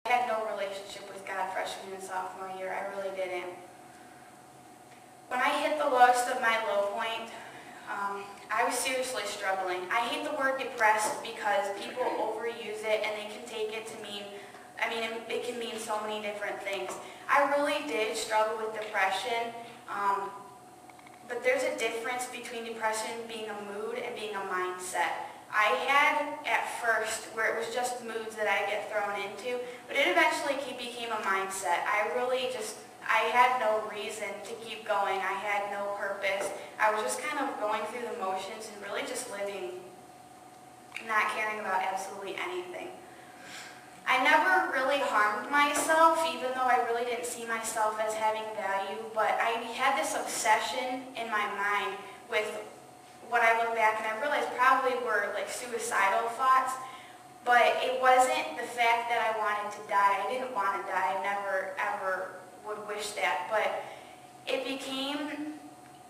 I had no relationship with God freshman and sophomore year. I really didn't. When I hit the lowest of my low point, I was seriously struggling. I hate the word depressed because people overuse it and they can take it to mean, it can mean so many different things. I really did struggle with depression, but there's a difference between depression being a mood and being a mindset. I had at first where it was just moods that I get thrown into, but it eventually became a mindset. I had no reason to keep going. I had no purpose. I was just kind of going through the motions and really just living, not caring about absolutely anything. I never really harmed myself, even though I really didn't see myself as having value, but I had this obsession in my mind with what I look back and I realized probably were like suicidal thoughts, but it wasn't the fact that I wanted to die. I didn't want to die. I never ever would wish that, but it became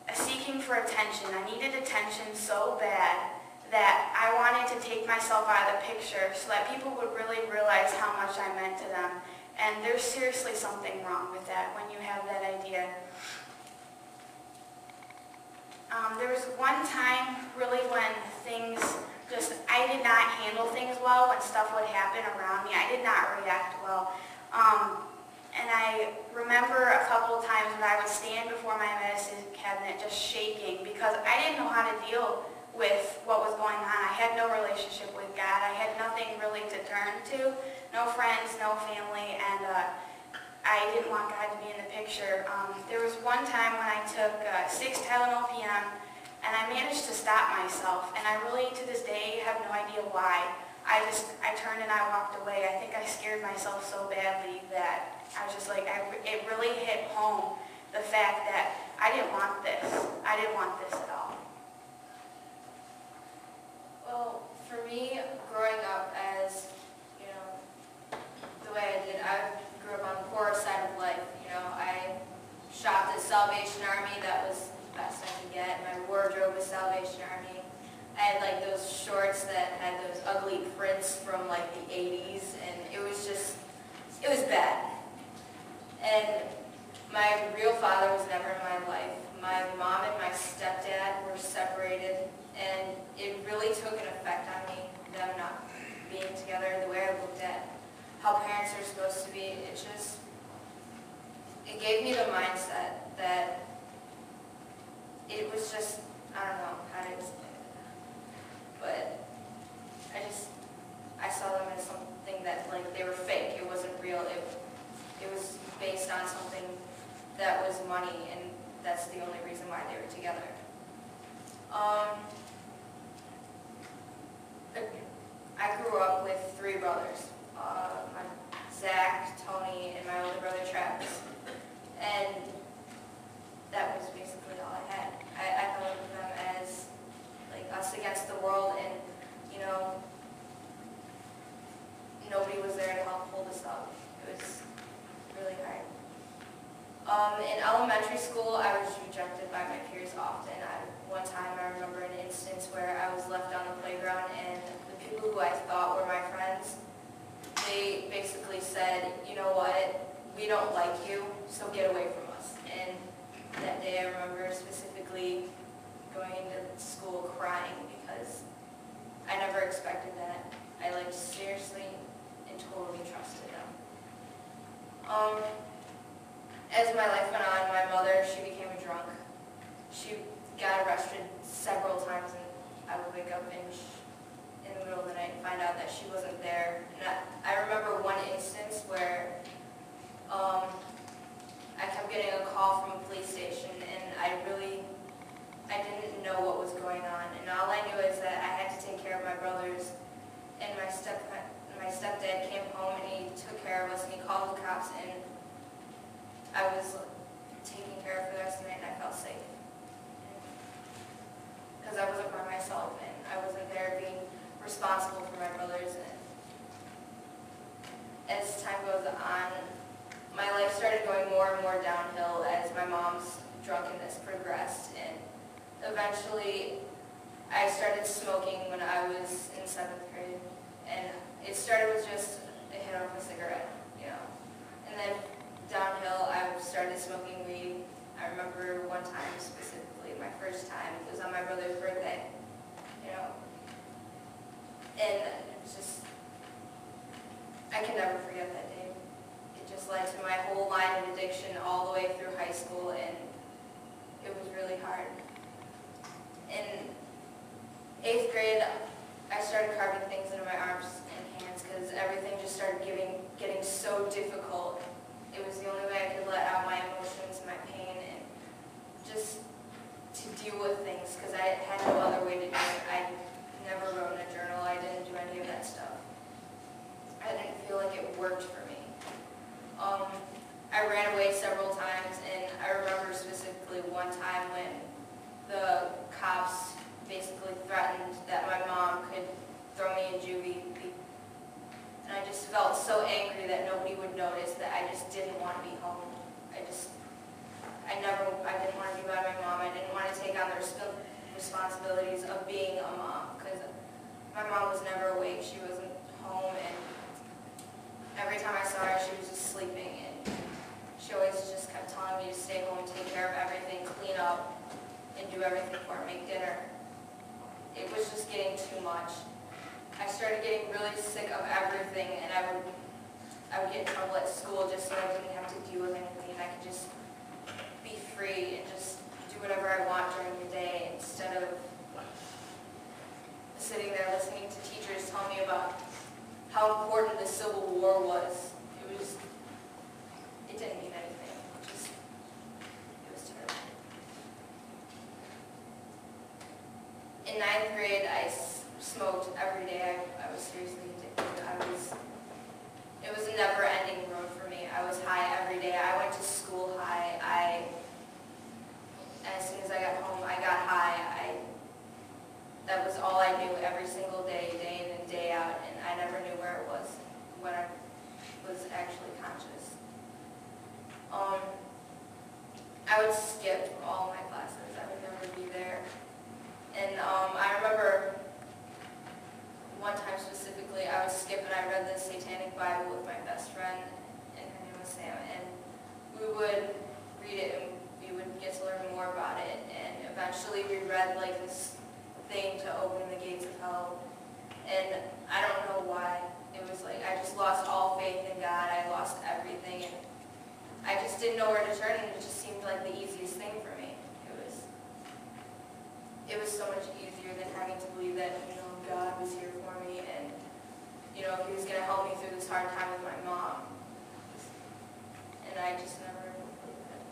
a seeking for attention. I needed attention so bad that I wanted to take myself out of the picture so that people would really realize how much I meant to them. And there's seriously something wrong with that when you have that idea. There was one time really when I did not handle things well when stuff would happen around me. I did not react well. And I remember a couple of times when I would stand before my medicine cabinet just shaking because I didn't know how to deal with what was going on. I had no relationship with God. I had nothing really to turn to, no friends, no family, and I didn't want God to be in the picture. There was one time when I took 6 Tylenol PM, and I managed to stop myself, and I really, to this day, have no idea why. I turned and I walked away. I think I scared myself so badly that I was just like, it really hit home, the fact that I didn't want this. I didn't want this at all. Well, for me, growing up as, the way I did, I grew up on the poorer side of life. I shopped at Salvation Army. That was the best I could get. My wardrobe was Salvation Army. I had like those shorts that had those ugly prints from like the 80s, and it was bad. And my real father was never in my life. My mom and my stepdad were separated, and it really took an effect on me, them not being together, the way I looked at how parents are supposed to be. It gave me the mindset that it was just, I don't know how to explain it, but I saw them as something that, like, they were fake. It wasn't real. It was based on something that was money, and that's the only reason why they were together. I grew up with 3 brothers, Zach, Tony, and my older brother Travis, and that was basically all I had. I thought of them as like us against the world, and nobody was there to help hold us up. It was really hard. In elementary school, I was rejected by my peers often. One time I remember an instance where I was left on the playground, and the people who I thought were my friends, they basically said, you know what, we don't like you, so get away from us. And that day I remember specifically going into school crying because I never expected that. I seriously and totally trusted them. As my life went on, my mother, she became a drunk. She got arrested several times, and I would wake up in the middle of the night and find out that she wasn't there. And I remember one instance where I kept getting a call from a police station, and I didn't know what was going on. And all I knew is that I had to take care of my brothers, and my stepdad came home and he took care of us, and he called the cops, and I was taken care of for the rest of the night, and I felt safe. Because I wasn't by myself, and I wasn't there being responsible for my brothers. And as time goes on, my life started going more and more downhill as my mom's drunkenness progressed, and eventually I started smoking when I was in 7th grade, and it started with just a hit of a cigarette. time. It was on my brother's birthday, you know. And it's just, I can never forget that day. It just led to my whole line of addiction all the way through high school, and it was really hard. In 8th grade, I started carving things into my arms and hands because everything just started getting so difficult. It was the only way I could let out my emotions, my pain, and just to deal with things because I had no other way to do it. I never wrote in a journal. I didn't do any of that stuff. I didn't feel like it worked for me. I ran away several times, and I remember specifically one time when the cops basically threatened that my mom could throw me in juvie. And I just felt so angry that nobody would notice that I just didn't want to be home. I didn't want to be by my mom. I didn't want to take on the responsibilities of being a mom because my mom was never awake. She wasn't home, and every time I saw her, she was just sleeping, and she always just kept telling me to stay home, take care of everything, clean up, and do everything for her, make dinner. It was just getting too much. I started getting really sick of everything, and I would get in trouble at school just so I didn't have to deal with anything. I could just be free and just do whatever I want during the day instead of sitting there listening to teachers tell me about how important the Civil War was. It didn't mean anything. It was terrible. In 9th grade, I smoked every day. I was seriously addicted. It was a never-ending road for me. I was high every day. I went to school high. As soon as I got home, I got high. That was all I knew every single day, day in and day out, and I never knew where it was when I was actually conscious. I would skip all my classes. I would never be there. And I remember one time specifically, I would skip and I read the Satanic Bible with my best friend, and her name was Sam, and we would read it and we would get to learn more about it, and eventually we read like this thing to open the gates of hell, and I don't know why. It was like I just lost all faith in God. I lost everything, and I just didn't know where to turn, and it just seemed like the easiest thing for me. It was so much easier than having to believe that, God was here for me, and, He was going to help me through this hard time with my mom. And I just never believed it.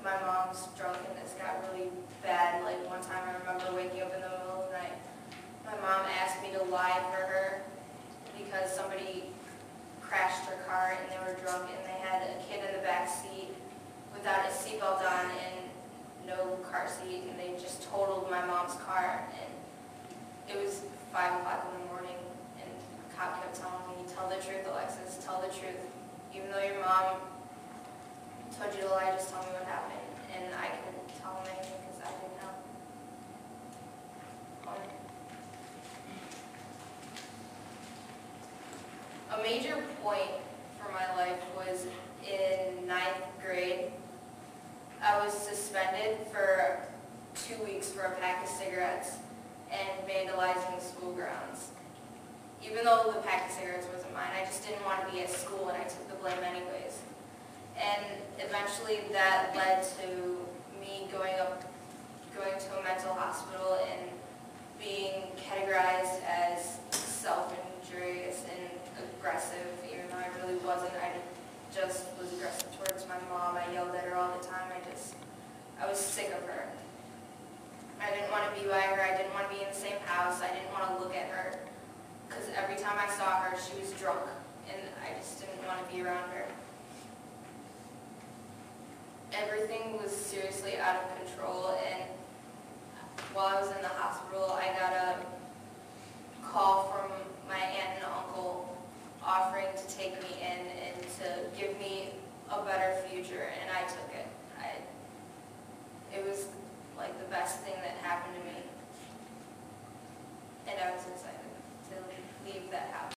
My mom's drunkenness got really bad. Like one time I remember waking up in the middle of the night. My mom asked me to lie for her because somebody crashed her car and they were drunk and they had a kid in the back seat without a seatbelt on and no car seat, and they just totaled my mom's car. And it was 5 o'clock in the morning, and the cop kept telling me, "Tell the truth, Alexis, tell the truth. Even though your mom told you to lie, just tell me what happened." And I couldn't tell him anything because I didn't know. A major point for my life was in 9th grade. I was suspended for 2 weeks for a pack of cigarettes and vandalizing the school grounds. Even though the pack of cigarettes wasn't mine, I just didn't want to be at school and I took the blame anyways. And eventually that led to me going to a mental hospital and being categorized as self-injurious and aggressive, even though I really wasn't. I just was aggressive towards my mom. I yelled at her all the time. I was sick of her. I didn't want to be by her. I didn't want to be in the same house. I didn't want to look at her because every time I saw her, she was drunk, and I just didn't want to be around her. Everything was seriously out of control, and while I was in the hospital, I got a call from my aunt and uncle offering to take me in and to give me a better future, and I took it. It was like the best thing that happened to me, and ever since I